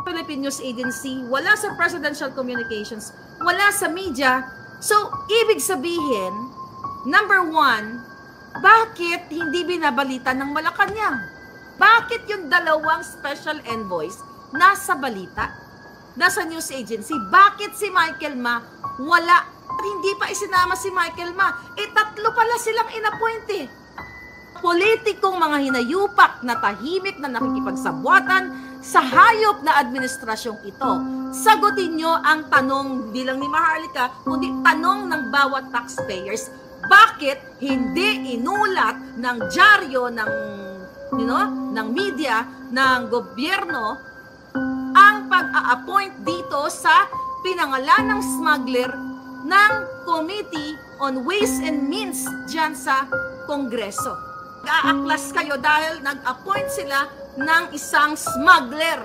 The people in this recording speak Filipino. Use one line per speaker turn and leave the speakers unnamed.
Philippine News Agency, wala sa Presidential Communications, wala sa media. So, ibig sabihin, number one, bakit hindi binabalita ng Malacanang? Bakit yung dalawang special envoys nasa balita, nasa news agency? Bakit si Michael Ma wala? Hindi pa isinama si Michael Ma. Tatlo pala silang inappoint eh. Politikong mga hinayupak na tahimik na nakikipagsabwatan sa hayop na administrasyong ito. Sagutin nyo ang tanong bilang ni Maharlika, kundi tanong ng bawat taxpayers. Bakit hindi inulat ng dyaryo ng media, ng gobyerno ang pag-a-appoint dito sa pinangalan ng smuggler ng Committee on Ways and Means dyan sa Kongreso? Nag-aaklas kayo dahil nag-appoint sila ng isang smuggler.